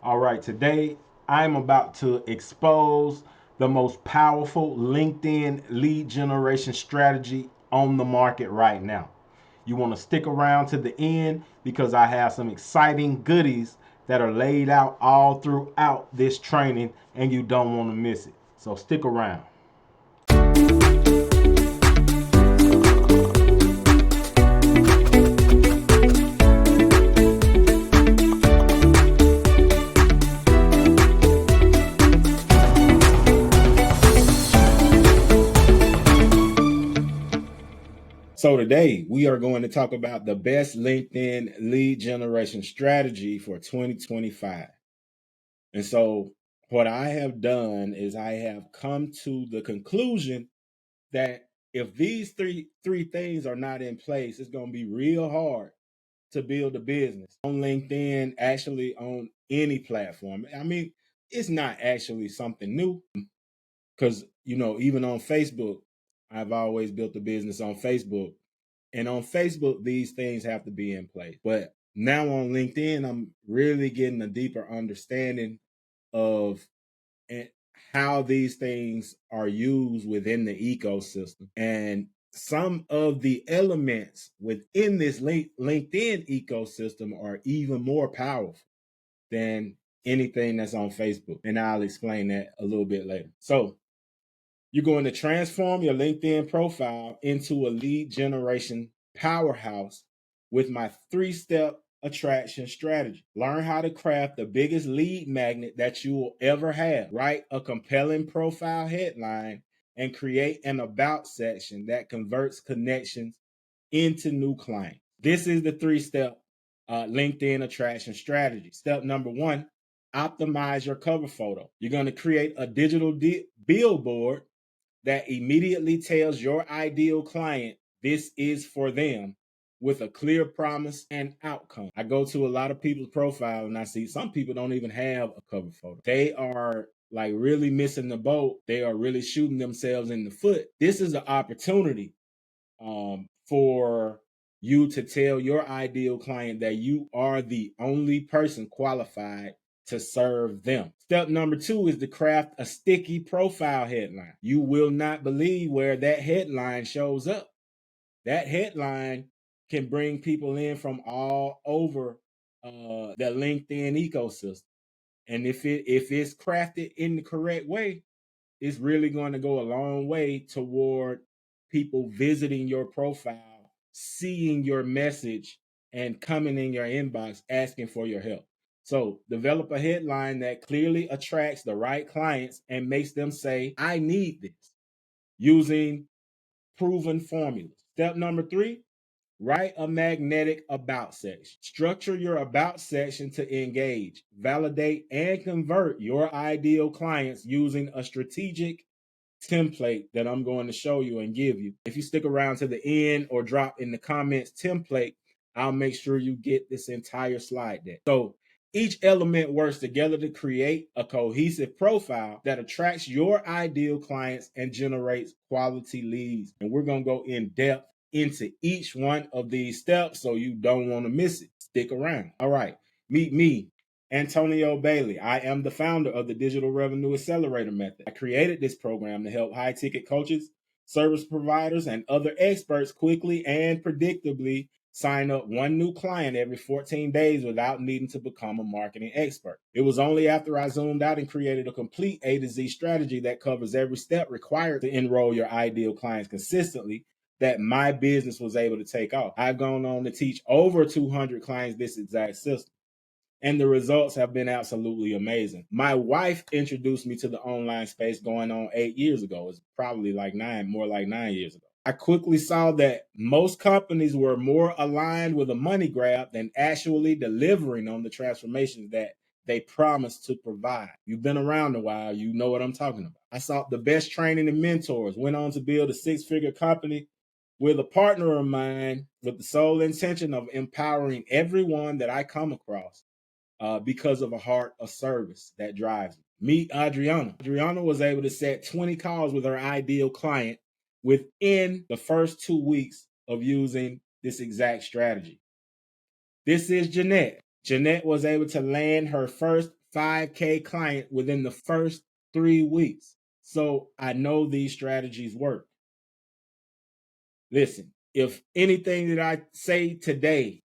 All right, today I'm about to expose the most powerful LinkedIn lead generation strategy on the market right now. You want to stick around to the end because I have some exciting goodies that are laid out all throughout this training and you don't want to miss it. So stick around. So today we are going to talk about the best LinkedIn lead generation strategy for 2025. And so what I have done is I have come to the conclusion that if these three things are not in place, it's going to be real hard to build a business on LinkedIn, actually on any platform. I mean, it's not actually something new because, even on Facebook, I've always built a business on Facebook. And on Facebook, these things have to be in place. But now on LinkedIn, I'm really getting a deeper understanding of how these things are used within the ecosystem. And some of the elements within this LinkedIn ecosystem are even more powerful than anything that's on Facebook. And I'll explain that a little bit later. So you're going to transform your LinkedIn profile into a lead generation powerhouse with my 3-step attraction strategy. Learn how to craft the biggest lead magnet that you will ever have. Write a compelling profile headline and create an about section that converts connections into new clients. This is the 3-step LinkedIn attraction strategy. Step number 1, optimize your cover photo. You're going to create a digital billboard that immediately tells your ideal client this is for them with a clear promise and outcome. I go to a lot of people's profile and I see some people don't even have a cover photo. They are like really missing the boat. They are really shooting themselves in the foot. This is an opportunity for you to tell your ideal client that you are the only person qualified to serve them. Step number 2 is to craft a sticky profile headline. You will not believe where that headline shows up. That headline can bring people in from all over the LinkedIn ecosystem. And if it's crafted in the correct way, it's really going to go a long way toward people visiting your profile, seeing your message, and coming in your inbox asking for your help. So develop a headline that clearly attracts the right clients and makes them say, I need this, using proven formulas. Step number 3, write a magnetic about section. Structure your about section to engage, validate, and convert your ideal clients using a strategic template that I'm going to show you and give you. If you stick around to the end or drop in the comments template, I'll make sure you get this entire slide deck. So each element works together to create a cohesive profile that attracts your ideal clients and generates quality leads. And we're going to go in depth into each one of these steps so you don't want to miss it. Stick around. All right. Meet me, Antonio Bailey. I am the founder of the Digital Revenue Accelerator Method. I created this program to help high-ticket coaches, service providers, and other experts quickly and predictably sign up one new client every 14 days without needing to become a marketing expert. It was only after I zoomed out and created a complete A to Z strategy that covers every step required to enroll your ideal clients consistently that my business was able to take off. I've gone on to teach over 200 clients this exact system, and the results have been absolutely amazing. My wife introduced me to the online space going on 8 years ago. It's probably like more like 9 years ago. I quickly saw that most companies were more aligned with a money grab than actually delivering on the transformations that they promised to provide. You've been around a while, you know what I'm talking about. I sought the best training and mentors, went on to build a 6-figure company with a partner of mine with the sole intention of empowering everyone that I come across because of a heart of service that drives me. Meet Adriana. Adriana was able to set 20 calls with her ideal client within the first 2 weeks of using this exact strategy. This is Jeanette. Jeanette was able to land her first 5K client within the first 3 weeks. So I know these strategies work. Listen, if anything that I say today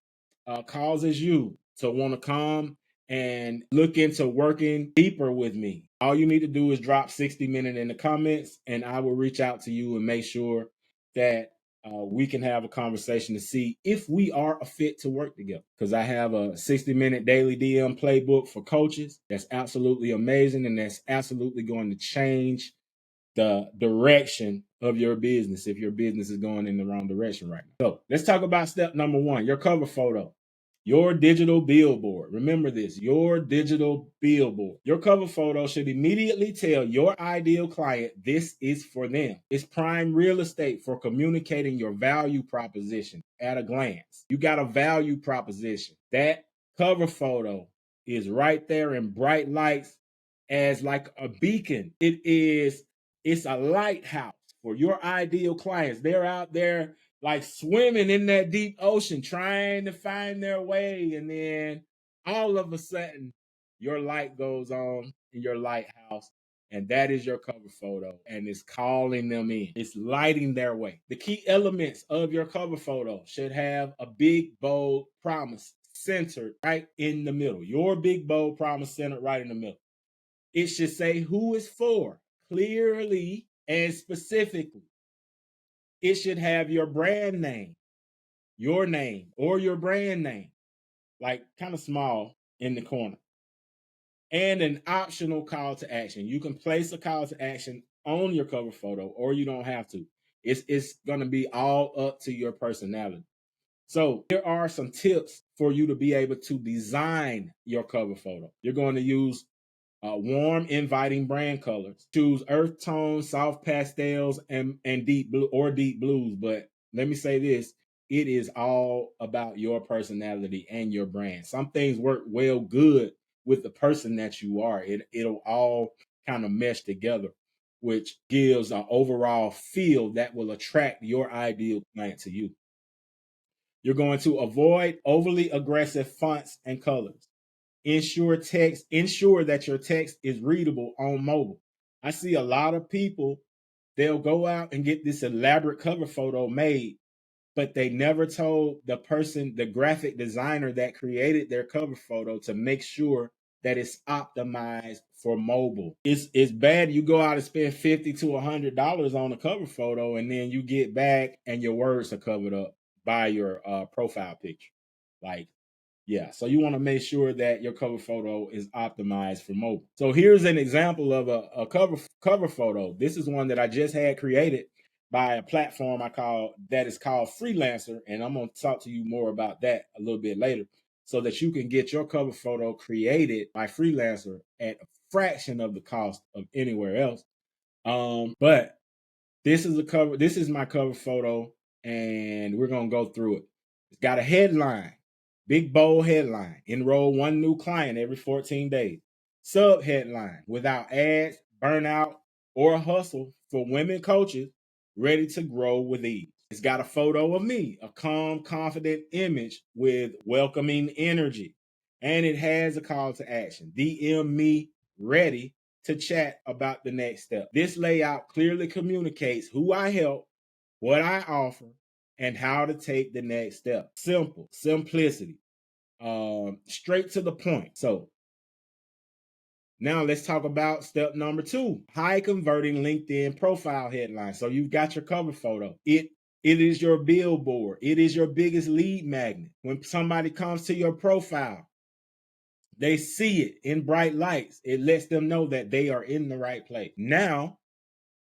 causes you to want to come and look into working deeper with me, all you need to do is drop 60-minute in the comments, and I will reach out to you and make sure that we can have a conversation to see if we are a fit to work together. Because I have a 60-minute daily DM playbook for coaches that's absolutely amazing, and that's absolutely going to change the direction of your business if your business is going in the wrong direction right now. So let's talk about step number one, your cover photo. Your digital billboard. Remember this, your digital billboard. Your cover photo should immediately tell your ideal client this is for them. It's prime real estate for communicating your value proposition at a glance. You got a value proposition. That cover photo is right there in bright lights as like a beacon. It's a lighthouse for your ideal clients. They're out there like swimming in that deep ocean, trying to find their way. And then all of a sudden, your light goes on in your lighthouse. And that is your cover photo. And it's calling them in. It's lighting their way. The key elements of your cover photo should have a big, bold promise centered right in the middle. Your big, bold promise centered right in the middle. It should say who it's for clearly and specifically. It should have your brand name, your name, or your brand name, like kind of small in the corner, and an optional call to action. You can place a call to action on your cover photo, or you don't have to. It's going to be all up to your personality. So here are some tips for you to be able to design your cover photo. You're going to use warm, inviting brand colors. Choose earth tones, soft pastels, and deep blue or deep blues. But let me say this: it is all about your personality and your brand. Some things work well good with the person that you are. It'll all kind of mesh together, which gives an overall feel that will attract your ideal client to you. You're going to avoid overly aggressive fonts and colors. Ensure that your text is readable on mobile. I see a lot of people, they'll go out and get this elaborate cover photo made, but they never told the graphic designer that created their cover photo to make sure that it's optimized for mobile. It's bad you go out and spend $50 to $100 on a cover photo, and then you get back and your words are covered up by your profile picture. Like, yeah, so you want to make sure that your cover photo is optimized for mobile. So here's an example of a cover photo. This is one that I just had created by a platform that is called Freelancer, and I'm going to talk to you more about that a little bit later, so that you can get your cover photo created by Freelancer at a fraction of the cost of anywhere else. But this is my cover photo, and we're going to go through it. It's got a headline, big bold headline: enroll one new client every 14 days. Sub headline: without ads, burnout, or hustle for women coaches ready to grow with ease. It's got a photo of me, a calm, confident image with welcoming energy. And it has a call to action: DM me ready to chat about the next step. This layout clearly communicates who I help, what I offer, and how to take the next step. Simple, simplicity, straight to the point. So now let's talk about step number 2, high converting LinkedIn profile headline. So you've got your cover photo. It is your billboard. It is your biggest lead magnet. When somebody comes to your profile, they see it in bright lights. It lets them know that they are in the right place. Now,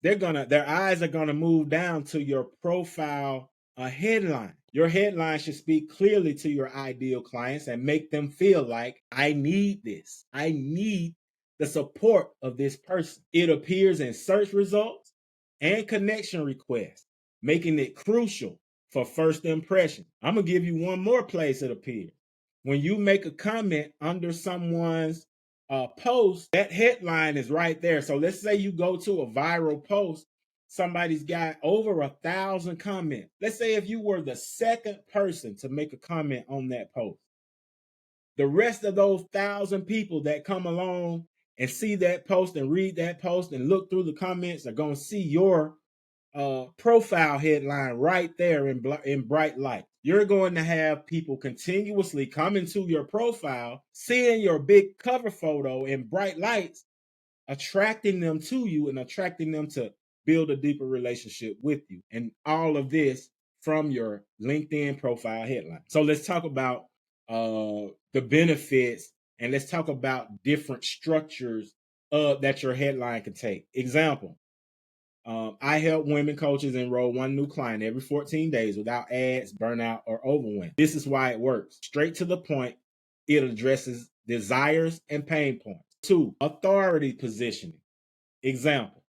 their eyes are gonna move down to your profile headline. Your headline should speak clearly to your ideal clients and make them feel like, I need this. I need the support of this person. It appears in search results and connection requests, making it crucial for first impression. I'm gonna give you one more place it appears. When you make a comment under someone's post, that headline is right there. So let's say you go to a viral post, somebody's got over 1,000 comments. Let's say if you were the second person to make a comment on that post, the rest of those 1,000 people that come along and see that post and read that post and look through the comments are going to see your profile headline right there in bright light. You're going to have people continuously coming to your profile, seeing your big cover photo in bright lights, attracting them to you and attracting them to build a deeper relationship with you. And all of this from your LinkedIn profile headline. So let's talk about the benefits, and let's talk about different structures that your headline can take. Example, I help women coaches enroll one new client every 14 days without ads, burnout, or overwhelm. This is why it works. Straight to the point. It addresses desires and pain points. 2, authority positioning. Example,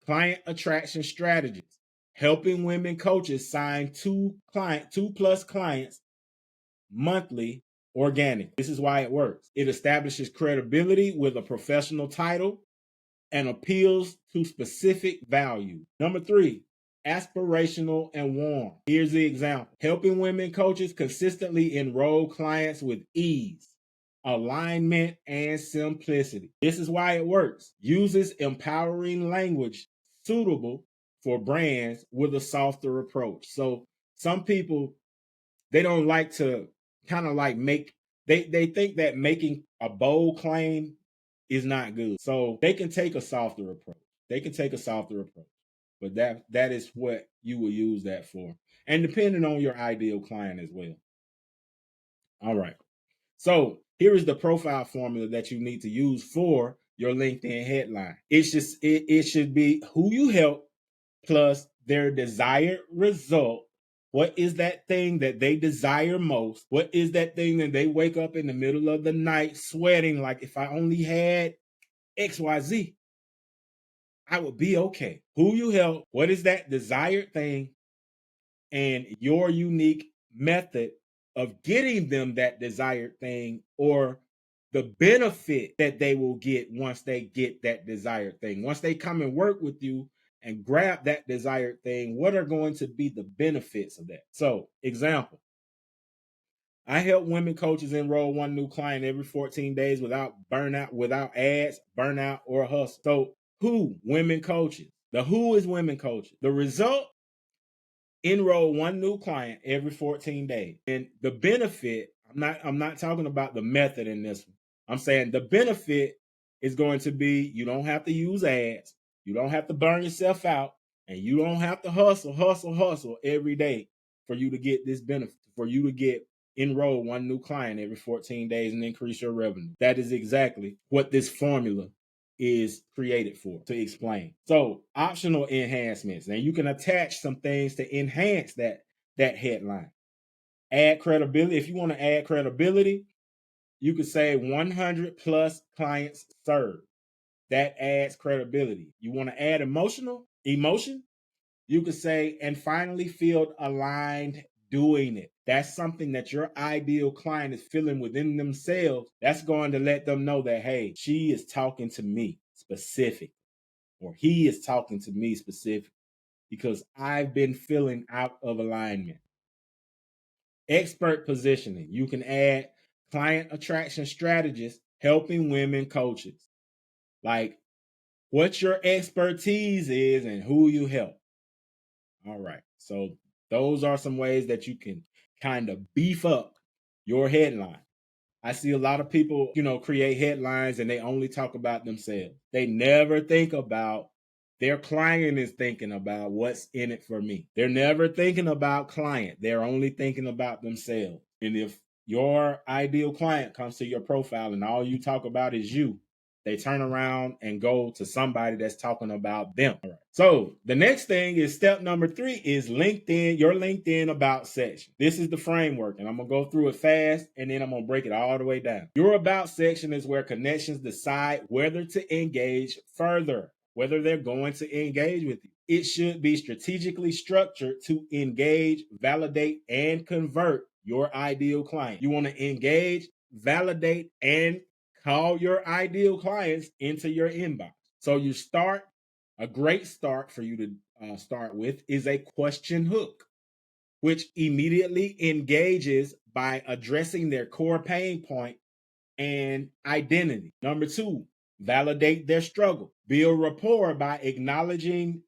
client attraction strategies. Helping women coaches sign two plus clients monthly organic. This is why it works. It establishes credibility with a professional title and appeals to specific value. Number 3, aspirational and warm. Here's the example. Helping women coaches consistently enroll clients with ease, alignment, and simplicity. This is why it works. Uses empowering language suitable for brands with a softer approach. So some people, they don't like to kind of like they think that making a bold claim is not good. So they can take a softer approach. But that is what you will use that for. And depending on your ideal client as well. All right. So here is the profile formula that you need to use for your LinkedIn headline. It should be who you help plus their desired result. What is that thing that they desire most? What is that thing that they wake up in the middle of the night sweating like, if I only had XYZ, I would be okay. Who you help, what is that desired thing, and your unique method of getting them that desired thing, or the benefit that they will get once they get that desired thing. Once they come and work with you and grab that desired thing, what are going to be the benefits of that? So, example, I help women coaches enroll one new client every 14 days without burnout, without ads, burnout, or hustle. So, who? Women coaches. The who is women coaches. The result, enroll one new client every 14 days. And the benefit, I'm not talking about the method in this one. I'm saying the benefit is going to be you don't have to use ads, you don't have to burn yourself out, and you don't have to hustle every day for you to get this benefit, for you to get enroll one new client every 14 days and increase your revenue. That is exactly what this formula is created for, to explain. So optional enhancements. Now you can attach some things to enhance that headline. Add credibility. If you want to add credibility, you could say 100 plus clients served. That adds credibility. You want to add emotion, you could say, and finally feel aligned doing it. That's something that your ideal client is feeling within themselves. That's going to let them know that, hey, she is talking to me specific, or he is talking to me specific, because I've been feeling out of alignment. Expert positioning. You can add client attraction strategist helping women coaches. Like what your expertise is and who you help. All right. So those are some ways that you can kind of beef up your headline. I see a lot of people, create headlines and they only talk about themselves. They never think about their client is thinking about what's in it for me. They're never thinking about client. They're only thinking about themselves. And if your ideal client comes to your profile and all you talk about is you, they turn around and go to somebody that's talking about them. All right. So the next thing is step number 3 is LinkedIn, your LinkedIn about section. This is the framework, and I'm going to go through it fast, and then I'm going to break it all the way down. Your about section is where connections decide whether to engage further, whether they're going to engage with you. It should be strategically structured to engage, validate, and convert your ideal client. You want to engage, validate, and call your ideal clients into your inbox. So you start, a great start for you to start with is a question hook, which immediately engages by addressing their core pain point and identity. Number two, validate their struggle. Build rapport by acknowledging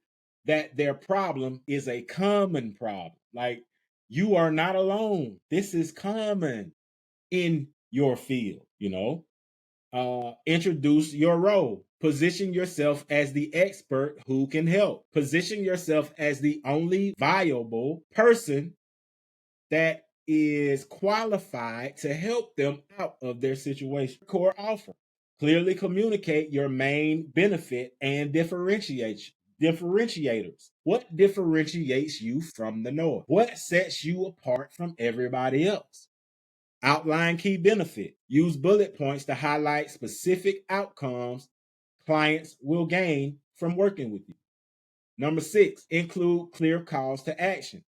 that their problem is a common problem. Like, you are not alone. This is common in your field, you know. Introduce your role. Position yourself as the expert who can help. Position yourself as the only viable person that is qualified to help them out of their situation. Core offer. Clearly communicate your main benefit and differentiators. What differentiates you from the norm? What sets you apart from everybody else? Outline key benefit. Use bullet points to highlight specific outcomes clients will gain from working with you. Number 6, include clear calls to action.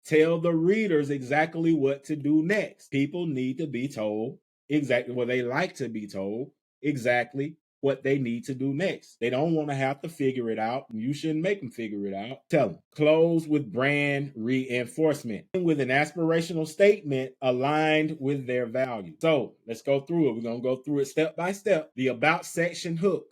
Tell the readers exactly what to do next. People need to be told exactly what they like to be told, exactly what they need to do next. They don't want to have to figure it out. You shouldn't make them figure it out. Tell them. Close with brand reinforcement, with an aspirational statement aligned with their value. So let's go through it. We're going to go through it step by step. The about section hook.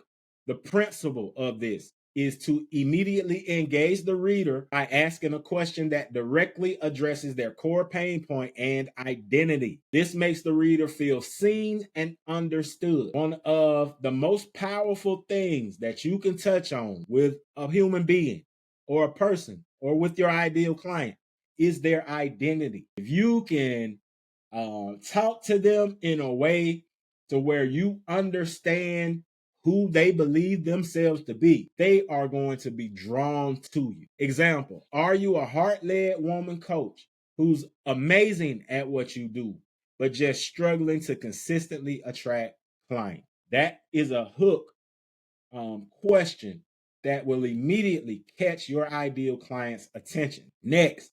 The principle of this is to immediately engage the reader by asking a question that directly addresses their core pain point and identity. This makes the reader feel seen and understood. One of the most powerful things that you can touch on with a human being or a person or with your ideal client is their identity. If you can talk to them in a way to where you understand who they believe themselves to be, they are going to be drawn to you. Example, are you a heart-led woman coach who's amazing at what you do, but just struggling to consistently attract clients? That is a hook question that will immediately catch your ideal client's attention. Next,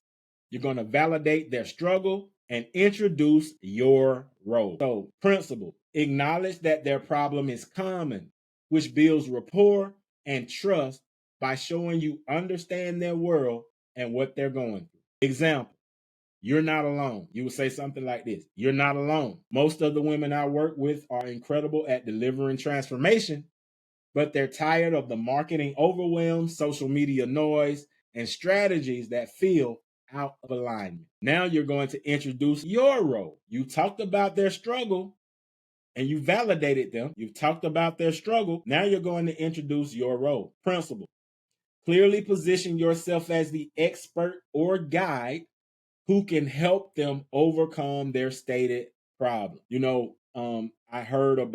you're going to validate their struggle and introduce your role. So, principle, acknowledge that their problem is common, which builds rapport and trust by showing you understand their world and what they're going through. Example, you're not alone. You would say something like this: you're not alone. Most of the women I work with are incredible at delivering transformation, but they're tired of the marketing overwhelm, social media noise, and strategies that feel out of alignment. Now you're going to introduce your role. You talked about their struggle and you validated them. You've talked about their struggle. Now you're going to introduce your role. Principle. Clearly position yourself as the expert or guide who can help them overcome their stated problem. You know, I heard a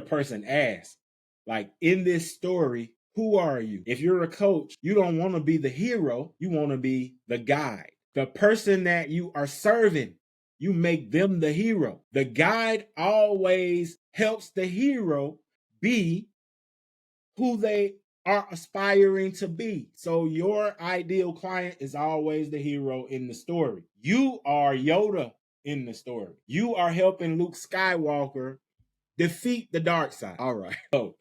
person ask, like, in this story, who are you? If you're a coach, you don't want to be the hero, you want to be the guide. The person that you are serving, you make them the hero. The guide always helps the hero be who they are aspiring to be. So your ideal client is always the hero in the story. You are Yoda in the story. You are helping Luke Skywalker defeat the dark side. All right. So,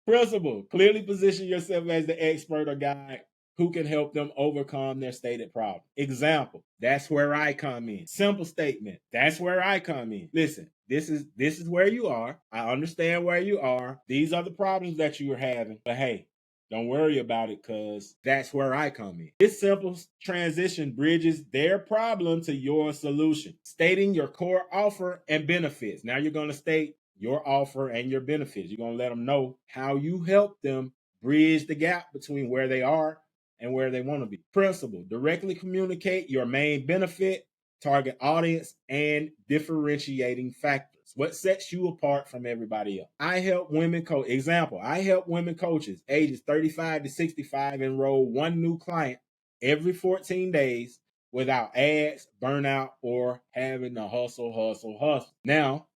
principle, clearly position yourself as the expert or guide who can help them overcome their stated problem. Example, that's where I come in. Simple statement, that's where I come in. Listen, this is where you are. I understand where you are. These are the problems that you are having. But hey, don't worry about it, because that's where I come in. This simple transition bridges their problem to your solution. Stating your core offer and benefits. Now you're going to state your offer and your benefits. You're going to let them know how you help them bridge the gap between where they are and where they want to be. Principle, directly communicate your main benefit, target audience, and differentiating factors. What sets you apart from everybody else? I help women coach. Example, I help women coaches ages 35 to 65 enroll one new client every 14 days without ads, burnout, or having to hustle. Now,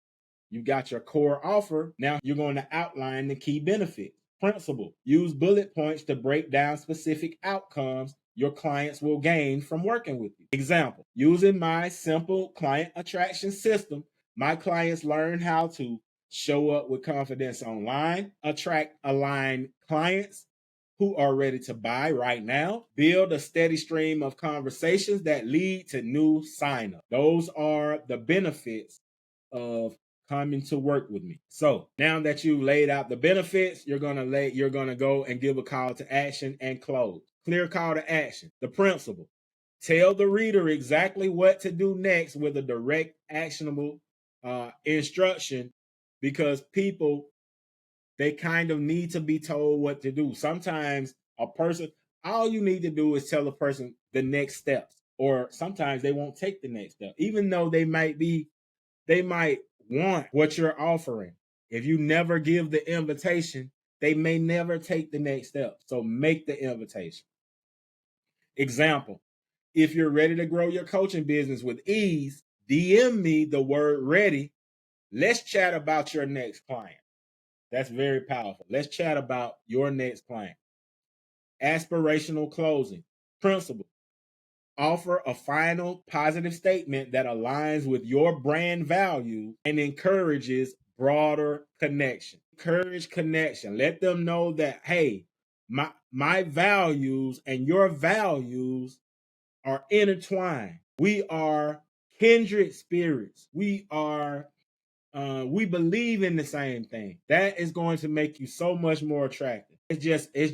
you got your core offer. Now you're going to outline the key benefits. Principle, use bullet points to break down specific outcomes your clients will gain from working with you. Example, using my simple client attraction system, my clients learn how to show up with confidence online, attract aligned clients, who are ready to buy right now. Build a steady stream of conversations that lead to new sign-ups. Those are the benefits of coming to work with me. So now that you've laid out the benefits, you're gonna go and give a call to action and close. Clear call to action. The principle. Tell the reader exactly what to do next with a direct, actionable instruction, because people, they kind of need to be told what to do. Sometimes a person, all you need to do is tell a person the next steps, or sometimes they won't take the next step, even though they might want what you're offering. If you never give the invitation, they may never take the next step. So make the invitation. Example, if you're ready to grow your coaching business with ease, DM me the word ready. Let's chat about your next client. That's very powerful. Let's chat about your next client. Aspirational closing. Principle. Offer a final positive statement that aligns with your brand value and encourages broader connection. Encourage connection. Let them know that, hey, my values and your values are intertwined. We are kindred spirits. We believe in the same thing. That is going to make you so much more attractive. It's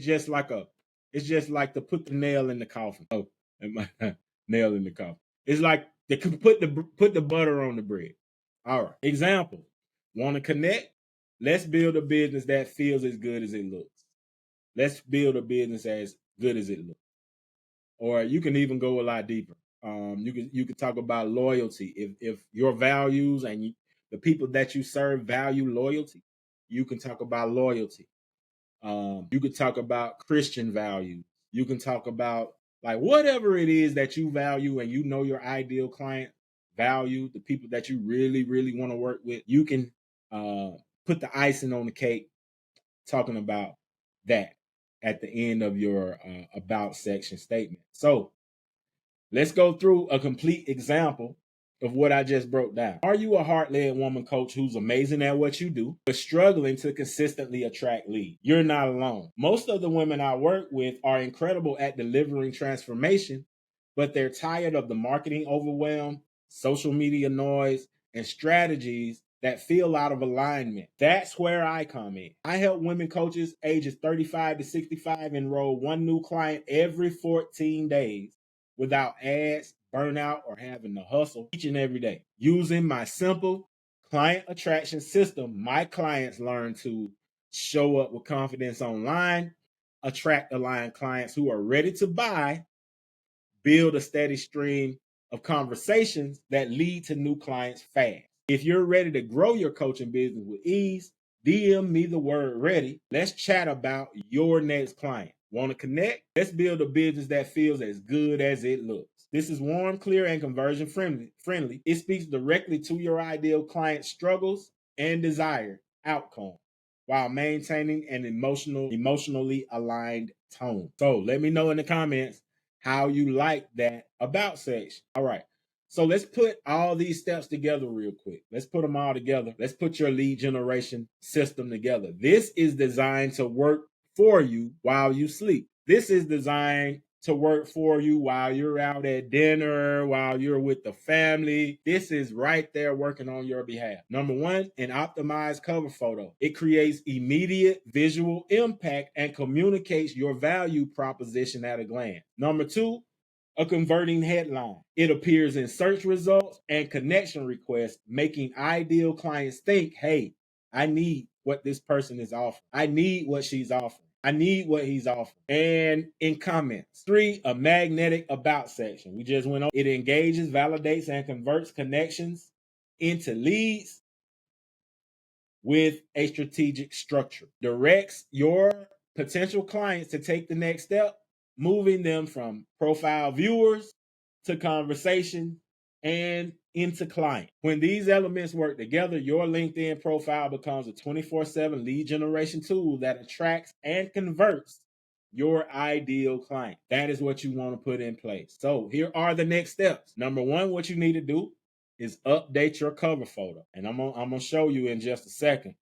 just like to put the nail in the coffin. Oh, nail in the coffin. It's like they can put the butter on the bread. All right. Example. Want to connect? Let's build a business that feels as good as it looks. Let's build a business as good as it looks. Or you can even go a lot deeper. You can talk about loyalty. If your values and the people that you serve value loyalty, you can talk about loyalty. You could talk about Christian values. You can talk about like whatever it is that you value, and you know your ideal client value, the people that you really, really want to work with. You can put the icing on the cake talking about that at the end of your about section statement. So let's go through a complete example of what I just broke down. Are you a heart-led woman coach who's amazing at what you do, but struggling to consistently attract leads? You're not alone. Most of the women I work with are incredible at delivering transformation, but they're tired of the marketing overwhelm, social media noise, and strategies that feel out of alignment. That's where I come in. I help women coaches ages 35 to 65 enroll one new client every 14 days without ads, burnout, or having to hustle each and every day. Using my simple client attraction system, my clients learn to show up with confidence online, attract aligned clients who are ready to buy, build a steady stream of conversations that lead to new clients fast. If you're ready to grow your coaching business with ease, DM me the word ready. Let's chat about your next client. Want to connect? Let's build a business that feels as good as it looks. This is warm, clear, and conversion friendly. It speaks directly to your ideal client's struggles and desired outcome while maintaining an emotionally aligned tone. So let me know in the comments how you like that about section. All right. So let's put all these steps together real quick. Let's put them all together. Let's put your lead generation system together. This is designed to work for you while you sleep. This is designed to work for you while you're out at dinner, while you're with the family. This is right there working on your behalf. Number one, an optimized cover photo. It creates immediate visual impact and communicates your value proposition at a glance. Number two, a converting headline. It appears in search results and connection requests, making ideal clients think, hey, I need what this person is offering. I need what she's offering. I need what he's offering. And in comments. Three, a magnetic about section. We just went on. It engages, validates, and converts connections into leads with a strategic structure. Directs your potential clients to take the next step, moving them from profile viewers to conversation and into client. When these elements work together, your LinkedIn profile becomes a 24/7 lead generation tool that attracts and converts your ideal client. That is what you want to put in place. So here are the next steps. Number one, what you need to do is update your cover photo. And I'm gonna show you in just a second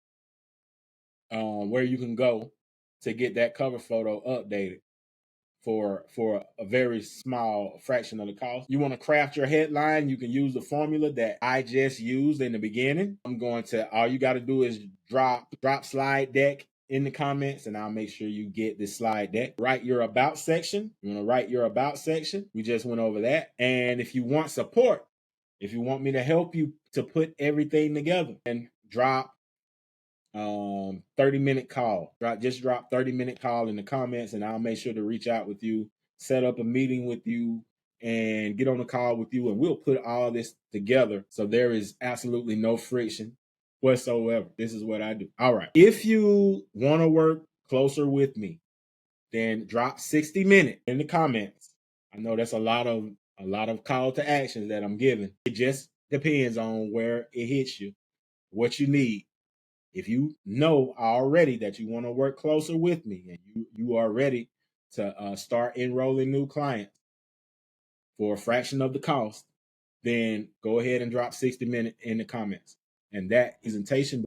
where you can go to get that cover photo updated for a very small fraction of the cost. You want to craft your headline, you can use the formula that I just used in the beginning. All you got to do is drop slide deck in the comments, and I'll make sure you get this slide deck. Write your about section. You want to write your about section. We just went over that. And if you want support, if you want me to help you to put everything together, and drop 30-minute call. Drop 30-minute call in the comments, and I'll make sure to reach out with you, set up a meeting with you, and get on a call with you, and we'll put all this together so there is absolutely no friction whatsoever. This is what I do. All right. If you want to work closer with me, then drop 60-minute in the comments. I know that's a lot of call to actions that I'm giving. It just depends on where it hits you, what you need. If you know already that you want to work closer with me, and you are ready to start enrolling new clients for a fraction of the cost, then go ahead and drop 60-minute in the comments. And that presentation